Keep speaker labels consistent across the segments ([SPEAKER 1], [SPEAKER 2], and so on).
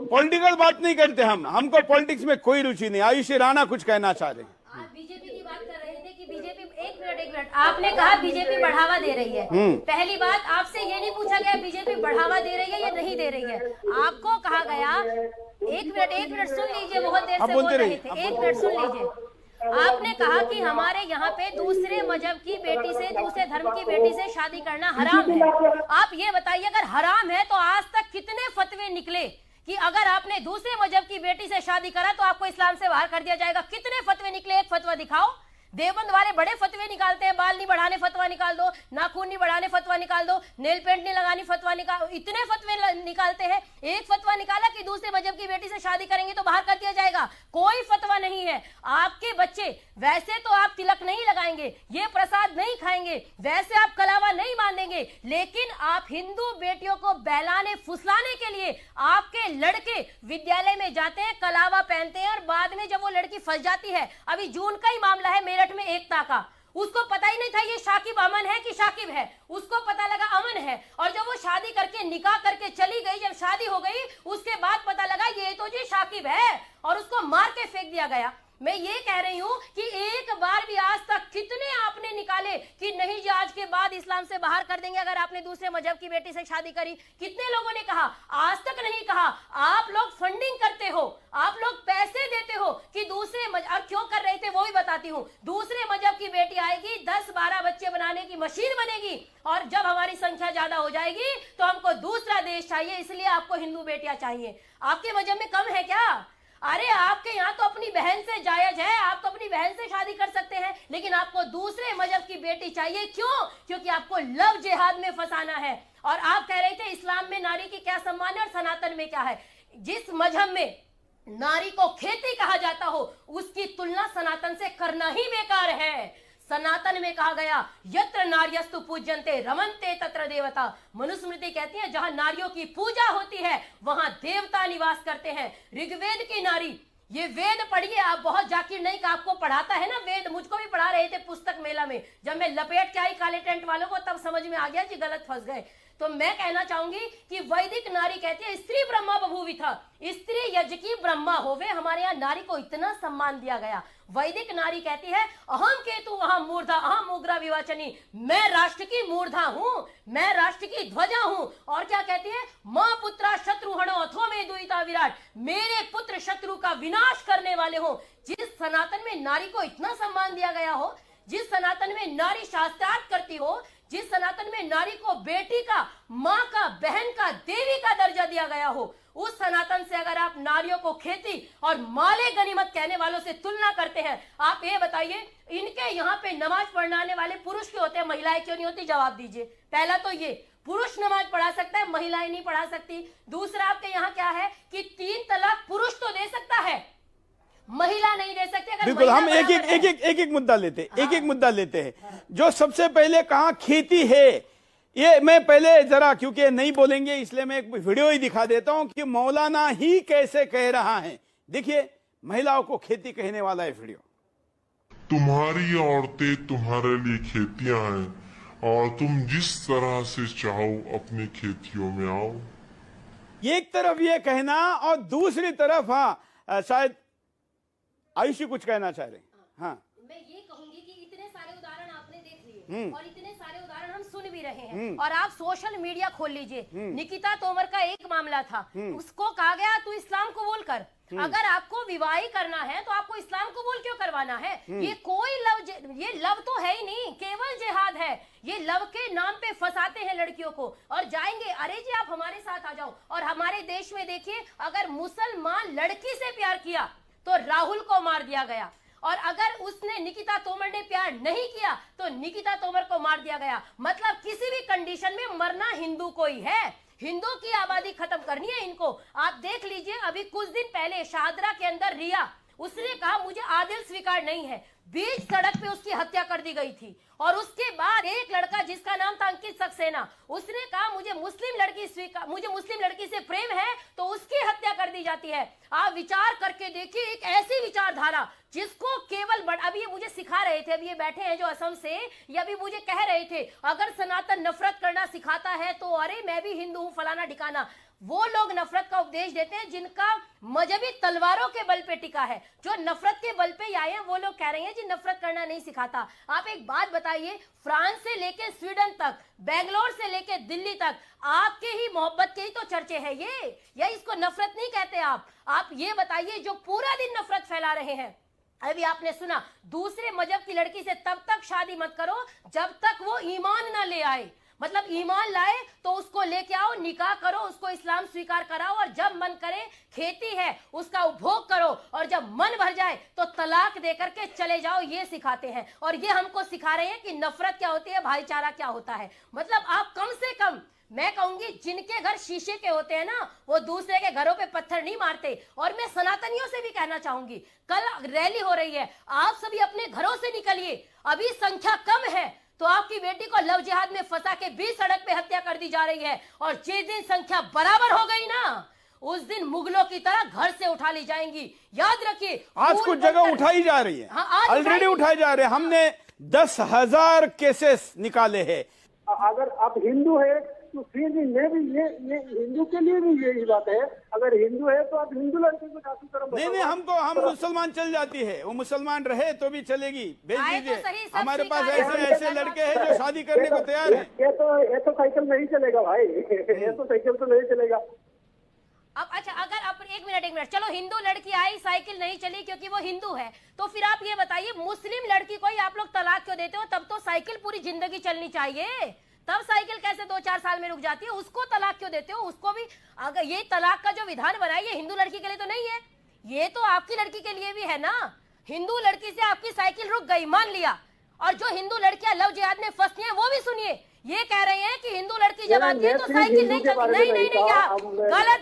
[SPEAKER 1] Political बात नहीं करते हमको पॉलिटिक्स में कोई रुचि नहीं। आयुषी राणा कुछ कहना चाह रहे हैं।
[SPEAKER 2] आप बीजेपी की बात कर रहे थे कि बीजेपी, एक मिनट, आपने कहा बीजेपी बढ़ावा दे रही है। पहली बात, आपसे ये नहीं पूछा गया बीजेपी बढ़ावा दे रही है या नहीं दे रही है। आपको कहा गया, एक मिनट सुन लीजिए, बहुत देर से बोल रहे थे, एक मिनट सुन लीजिए। आपने कहा कि हमारे यहाँ पे दूसरे मजहब की बेटी से, दूसरे धर्म की बेटी से शादी करना हराम है। आप ये बताइए, अगर हराम है तो आज तक कितने फतवे निकले कि अगर आपने दूसरे मजहब की बेटी से शादी करा तो आपको इस्लाम से बाहर कर दिया जाएगा? कितने फतवे निकले? एक फतवा दिखाओ। देवबंद वाले बड़े फतवे निकालते हैं, बाल नहीं बढ़ाने फतवा निकाल दो, नाखून नहीं बढ़ाने फतवा निकाल दो, नेल पेंट नहीं लगानी फतवा निकाल, इतने फतवे निकालते हैं। एक फतवा निकाला कि दूसरे मजहब की बेटी से शादी करेंगे तो बाहर कर दिया जाएगा। कोई फतवा नहीं है। आपके बच्चे, वैसे तो आप तिलक नहीं लगाएंगे, ये प्रसाद नहीं खाएंगे, वैसे आप कलावा नहीं बांधेंगे, लेकिन आप हिंदू बेटियों को बहलाने फुसलाने के लिए आपके लड़के विद्यालय में जाते हैं, कलावा पहनते हैं, और बाद में जब वो लड़की फंस जाती है, अभी जून का ही मामला है मेरठ में एकता का, उसको पता ही नहीं था ये शाकिब अमन है कि शाकिब है, उसको पता लगा अमन है, और जब वो शादी करके निकाह करके चली गई, जब शादी हो गई उसके बाद पता लगा ये तो जी शाकिब है, और उसको मार के फेंक दिया गया। मैं ये कह रही हूं कि एक बार भी आज तक कितने आपने निकाले कि नहीं जी आज के बाद इस्लाम से बाहर कर देंगे अगर आपने दूसरे मजहब की बेटी से शादी करी? कितने लोगों ने कहा? आज तक नहीं कहा। आप लोग फंडिंग करते हो, आप लोग पैसे देते हो कि दूसरे मजहब, क्यों कर रहे थे वो भी बताती हूँ। दूसरे मजहब की बेटी आएगी, 10-12 बच्चे बनाने की मशीन बनेगी, और जब हमारी संख्या ज्यादा हो जाएगी तो हमको दूसरा देश चाहिए, इसलिए आपको हिंदू बेटियां चाहिए। आपके मजहब में कम है क्या? अरे आपके यहाँ तो अपनी बहन से जायज है, आप तो अपनी बहन से शादी कर सकते हैं, लेकिन आपको दूसरे मजहब की बेटी चाहिए। क्यों? क्योंकि आपको लव जिहाद में फंसाना है। और आप कह रहे थे इस्लाम में नारी की क्या सम्मान है और सनातन में क्या है। जिस मजहब में नारी को खेती कहा जाता हो उसकी तुलना सनातन से करना ही बेकार है। सनातन में कहा गया यत्र नार्यस्तु पूज्यन्ते रमन्ते तत्र देवता। मनुस्मृति कहती है जहां नारियों की पूजा होती है वहां देवता निवास करते हैं। ऋग्वेद की नारी, ये वेद पढ़िए आप, बहुत जाकिर नहीं का आपको पढ़ाता है ना वेद, मुझको भी पढ़ा रहे थे पुस्तक मेला में, जब मैं लपेट के आई काले टेंट वालों को तब समझ में आ गया जी गलत फंस गए। तो मैं कहना चाहूंगी कि वैदिक नारी कहती है स्त्री ब्रह्मा बभूविथा, स्त्री यज्ञ की ब्रह्मा होवे। हमारे यहाँ नारी को इतना सम्मान दिया गया। वैदिक नारी कहती है अहम केतु अहम मूर्धा अहम उग्रा विवाचनी, मैं राष्ट्र की मूर्धा हूँ, मैं राष्ट्र की ध्वजा हूँ। और क्या कहती है? माँ पुत्रा शत्रुहणो अथो में दुहिता विराट, मेरे पुत्र शत्रु का विनाश करने वाले हो। जिस सनातन में नारी को इतना सम्मान दिया गया हो, जिस सनातन में नारी शास्त्रार्थ करती हो, जिस सनातन में नारी को बेटी का, माँ का, बहन का, देवी का दर्जा दिया गया हो, उस सनातन से अगर आप नारियों को खेती और माले गनीमत कहने वालों से तुलना करते हैं, आप ये बताइए इनके यहाँ पे नमाज पढ़ने वाले पुरुष क्यों होते हैं, महिलाएं क्यों नहीं होती? जवाब दीजिए। पहला तो ये, पुरुष नमाज पढ़ा सकता है, महिलाएं नहीं पढ़ा सकती। दूसरा आपके यहाँ क्या है कि 3 तलाक पुरुष तो दे सकता है, महिला नहीं दे सकती। अगर
[SPEAKER 1] बिल्कुल, हम एक मुद्दा लेते हैं, एक मुद्दा लेते हैं। जो सबसे पहले कहा खेती है, ये मैं पहले जरा, क्योंकि नहीं बोलेंगे इसलिए मैं एक वीडियो ही दिखा देता हूं कि मौलाना ही कैसे कह रहा है। देखिए, महिलाओं को खेती कहने वाला है वीडियो।
[SPEAKER 3] तुम्हारी औरतें तुम्हारे लिए खेतियां हैं और तुम जिस तरह से चाहो अपनी खेतियों में आओ।
[SPEAKER 1] एक तरफ ये कहना और दूसरी तरफ शायद आयुषी कुछ कहना चाह रहे हैं। हाँ,
[SPEAKER 2] मैं ये कहूंगी कि इतने सारे उदाहरण आपने देख लिए और इतने सारे उदाहरण हम सुन भी रहे हैं, और आप सोशल मीडिया खोल लीजिए। निकिता तोमर का एक मामला था, उसको कहा गया तू इस्लाम कबूल कर। अगर आपको विवाह करना है तो आपको इस्लाम कबूल क्यों करवाना है? ये कोई लव, ये लव तो है ही नहीं, केवल जिहाद है। ये लव के नाम पे फंसाते हैं लड़कियों को और जाएंगे, अरे जी आप हमारे साथ आ जाओ। और हमारे देश में देखिए, अगर मुसलमान लड़की से प्यार किया तो राहुल को मार दिया गया, और अगर उसने निकिता तोमर ने प्यार नहीं किया तो निकिता तोमर को मार दिया गया। मतलब किसी भी कंडीशन में मरना हिंदू को ही है, हिंदू की आबादी खत्म करनी है इनको। आप देख लीजिए, अभी कुछ दिन पहले शाहदरा के अंदर रिया, उसने कहा मुझे आदिल स्वीकार नहीं है, बीच सड़क पे उसकी हत्या कर दी गई थी। और उसके बाद एक लड़का जिसका नाम था अंकित सक्सेना, उसने कहा मुझे मुस्लिम लड़की से प्रेम है, तो उसकी हत्या कर दी जाती है। आप विचार करके देखिए, एक ऐसी विचारधारा जिसको केवल अभी ये मुझे सिखा रहे थे, अभी ये बैठे हैं जो असम से, ये अभी मुझे कह रहे थे अगर सनातन नफरत करना सिखाता है तो अरे मैं भी हिंदू हूं फलाना ठिकाना। वो लोग नफरत का उपदेश देते हैं जिनका मजहबी तलवारों के बल पे टिका है, जो नफरत के बल पे आए हैं वो लोग कह रहे हैं जी नफरत करना नहीं सिखाता। आप एक बात बताइए, फ्रांस से लेके स्वीडन तक, बेंगलोर से लेके दिल्ली तक आपके ही मोहब्बत के ही तो चर्चे हैं ये, या इसको नफरत नहीं कहते आप ये बताइए जो पूरा दिन नफरत फैला रहे हैं। अभी आपने सुना दूसरे मजहब की लड़की से तब तक शादी मत करो जब तक वो ईमान ना ले आए, मतलब ईमान लाए तो उसको लेके आओ, निकाह करो, उसको इस्लाम स्वीकार कराओ, और जब मन करे खेती है उसका उपभोग करो, और जब मन भर जाए तो तलाक दे करके चले जाओ, ये सिखाते हैं। और ये हमको सिखा रहे हैं कि नफरत क्या होती है, भाईचारा क्या होता है। मतलब आप कम से कम, मैं कहूंगी जिनके घर शीशे के होते हैं ना वो दूसरे के घरों पे पत्थर नहीं मारते। और मैं सनातनियों से भी कहना चाहूंगी, कल रैली हो रही है, आप सभी अपने घरों से निकलिए, अभी संख्या कम है तो आपकी बेटी को लव जिहाद में फंसा के 20 सड़क पे हत्या कर दी जा रही है, और जिस दिन संख्या बराबर हो गई ना उस दिन मुगलों की तरह घर से उठा ली जाएंगी। याद रखिए,
[SPEAKER 1] आज कुछ जगह उठाई जा रही है, ऑलरेडी उठाई जा रहे हैं। हमने 10,000 केसेस निकाले हैं।
[SPEAKER 4] अगर आप हिंदू है तो फिर भी ये हिंदू के लिए भी यही बात है, अगर हिंदू है तो आप हिंदू लड़के को जाति कर्म
[SPEAKER 1] नहीं, हम मुसलमान चल जाती है, वो मुसलमान रहे तो भी चलेगी, भेज दीजिए। हमारे पास ऐसे लड़के हैं जो शादी करने को तैयार है।
[SPEAKER 4] ये तो साइकिल नहीं चलेगा भाई, ये तो साइकिल तो नहीं चलेगा।
[SPEAKER 2] अब अच्छा, अगर आप एक मिनट चलो, हिंदू लड़की आई साइकिल नहीं चली क्योंकि वो हिंदू है, तो फिर आप ये बताइए मुस्लिम लड़की को ही आप लोग तलाक क्यों देते हो? तब तो साइकिल पूरी जिंदगी चलनी चाहिए, तब साइकिल कैसे 2-4 साल में रुक जाती है? उसको तलाक क्यों देते हो? उसको भी, अगर ये तलाक का जो विधान बना है ये हिंदू लड़की के लिए तो नहीं है, ये तो आपकी लड़की के लिए भी है ना। हिंदू लड़की से आपकी साइकिल रुक गई, मान लिया, और जो हिंदू लड़कियां लव जिहाद में फंसती हैं वो भी सुनिए, ये कह रहे हैं कि हिंदू लड़की जब आती है तो साइकिल नहीं चलती। नहीं, गलत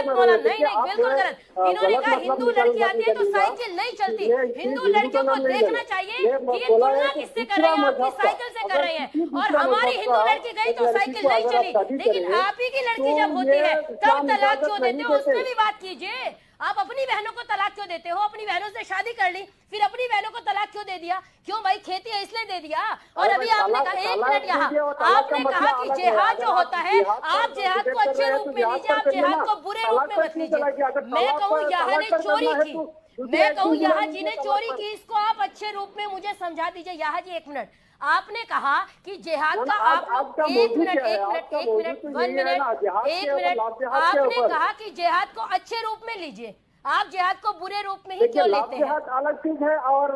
[SPEAKER 2] बोला, नहीं, बिल्कुल गलत। इन्होंने कहा हिंदू लड़की आती है तो साइकिल नहीं चलती। हिंदू लड़कियों को देखना चाहिए कि ये तुलना किससे कर रहे हैं, अपनी साइकिल से कर रहे हैं। और हमारी हिंदू लड़की गई तो साइकिल नहीं चली, लेकिन आप ही की लड़की जब होती है तब तलाक क्यों देते हो, उससे भी बात कीजिए। आप अपनी बहनों को तलाक क्यों देते हो? अपनी बहनों से शादी कर ली, फिर अपनी बहनों को तलाक क्यों दे दिया? क्यों भाई, खेती है इसलिए दे दिया। और अभी आपने कहा, एक मिनट, यहाँ आपने कहा कि जिहाद जो होता है, आप जिहाद को अच्छे रूप में लीजिए, आप जिहाद को बुरे रूप में मत लीजिए। मैं कहूँ यहाँ ने चोरी की, मैं कहूँ यहाँ जी ने चोरी की, इसको आप अच्छे रूप में मुझे समझा दीजिए। यहाँ जी एक मिनट, आपने कहा कि जिहाद का आप एक मिनट, आपने कहा कि जिहाद को अच्छे रूप में लीजिए, आप जिहाद को बुरे रूप में ही क्यों लेते हैं?
[SPEAKER 4] जिहाद अलग चीज है और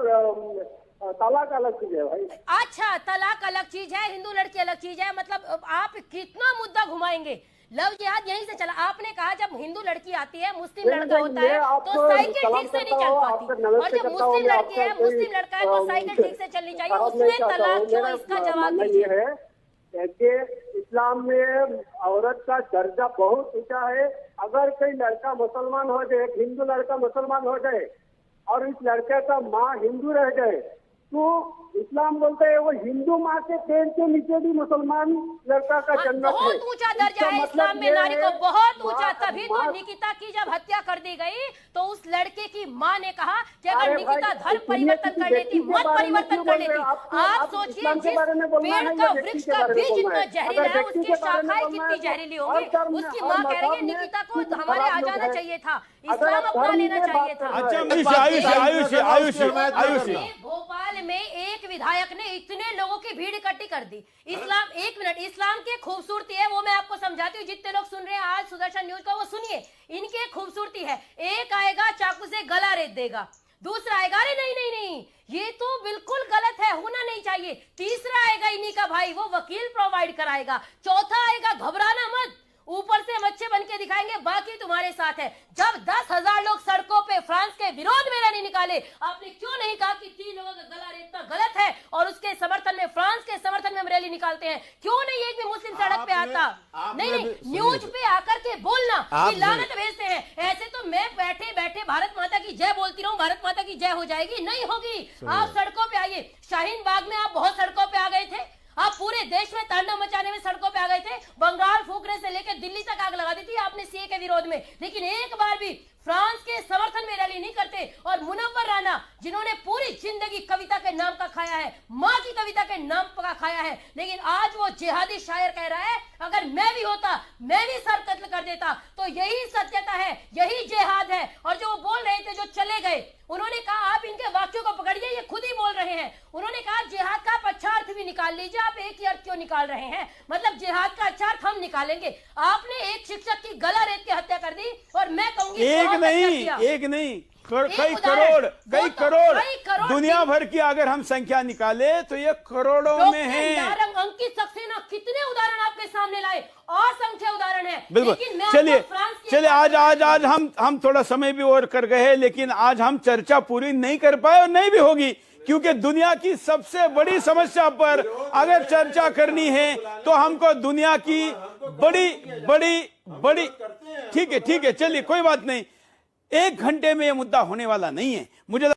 [SPEAKER 4] तलाक अलग चीज है भाई।
[SPEAKER 2] अच्छा, तलाक अलग चीज है, हिंदू लड़की अलग चीज है, मतलब आप कितना मुद्दा घुमाएंगे? लव जिहाद यहीं से चला। आपने कहा जब हिंदू लड़की आती है, मुस्लिम लड़का होता है तो साइकिल ठीक से नहीं चल पाती, और जब मुस्लिम लड़की है, मुस्लिम लड़का है तो साइकिल ठीक से चलनी चाहिए, उसमें तलाक क्यों? इसका जवाब दीजिए।
[SPEAKER 4] कि इस्लाम में औरत का दर्जा बहुत ऊंचा है। अगर कोई लड़का मुसलमान हो जाए, हिंदू लड़का मुसलमान हो जाए और इस लड़के का माँ हिंदू रह जाए तो इस्लाम बोलते है वो हिंदू माँ के पेट के नीचे भी मुसलमान लड़का का जन्नत है।
[SPEAKER 2] बहुत ऊंचा दर्जा है इस्लाम में नारी को, बहुत ऊंचा। तभी तो निकिता की जब हत्या कर दी गई तो उस लड़के की माँ ने कहा कि अगर निकिता धर्म परिवर्तन कर लेती, मत परिवर्तन कर लेती। आप सोचिए, जिस पेड़ का वृक्ष का बीज इतना जहरीला है, उसकी शाखाएं कितनी जहरीली होंगी। उसकी माँ कह रही है निकिता को हमारे आ जाना चाहिए था, इस्लाम अपना लेना चाहिए था। भोपाल में एक विधायक ने इतने लोगों की भीड़ इकट्ठी कर दी। इस्लाम, एक मिनट, इस्लाम की खूबसूरती है वो मैं आपको समझाती हूँ। जितने लोग सुन रहे हैं आज सुदर्शन न्यूज का वो सुनिए, इनकी खूबसूरती है। एक आएगा चाकू से गला रेत देगा, दूसरा आएगा अरे नहीं नहीं नहीं ये तो बिल्कुल गलत है, होना नहीं चाहिए, तीसरा आएगा इन्हीं का भाई वो वकील प्रोवाइड कराएगा, चौथा आएगा घबराना मत, ऊपर से हम अच्छे बन के दिखाएंगे, बाकी तुम्हारे साथ है। जब 10,000 लोग सड़कों पे फ्रांस के विरोध में रैली निकाले, आपने क्यों नहीं कहा कि 3 लोगों का गला रेतना गलत है और उसके समर्थन में, फ्रांस के समर्थन में हम रैली निकालते हैं? क्यों नहीं एक भी मुस्लिम सड़क पे आता? नहीं, न्यूज पे आकर के बोलना कि लानत भेजते हैं, ऐसे तो मैं बैठे बैठे भारत माता की जय बोलती रहूं, भारत माता की जय हो जाएगी? नहीं होगी। आप सड़कों पे आइए, शाहीन बाग में आप बहुत सड़कों पे आ गए थे, आप पूरे देश में तांडव मचाने में सड़कों पे आ गए थे, बंगाल फूकने से लेकर दिल्ली तक आग लगा दी थी आपने सीए के विरोध में, लेकिन एक बार भी फ्रांस के समर्थन में रैली नहीं करते। और मुनव्वर राना पे नाम पका खाया है, लेकिन आज वो जिहादी शायर कह रहा है अगर मैं भी होता मैं भी सर कत्ल कर देता। तो यही सत्यता है, यही जिहाद है। और जो वो बोल रहे थे, जो चले गए, उन्होंने कहा आप इनके वाक्यों को पकड़िए, ये खुद ही बोल रहे हैं। उन्होंने कहा जिहाद का आप अच्छा अर्थ भी निकाल लीजिए, आप एक ही अर्थ क्यों निकाल रहे हैं? मतलब जिहाद का अच्छा अर्थ हम निकालेंगे। आपने एक शिक्षक की गला रेत के हत्या कर दी और मैं कहूंगी
[SPEAKER 1] एक नहीं कई करोड़ दुनिया भर की अगर हम संख्या निकाले तो ये करोड़ों में है।
[SPEAKER 2] अंकित सक्सेना कितने उदाहरण आपके सामने लाए, असंख्य उदाहरण है।
[SPEAKER 1] बिल्कुल। चलिए आज हम थोड़ा समय भी और कर गए, लेकिन आज हम चर्चा पूरी नहीं कर पाए और नहीं भी होगी, क्योंकि दुनिया की सबसे बड़ी समस्या पर अगर चर्चा करनी है तो हमको दुनिया की बड़ी ठीक है चलिए कोई बात नहीं, 1 घंटे में यह मुद्दा होने वाला नहीं है। मुझे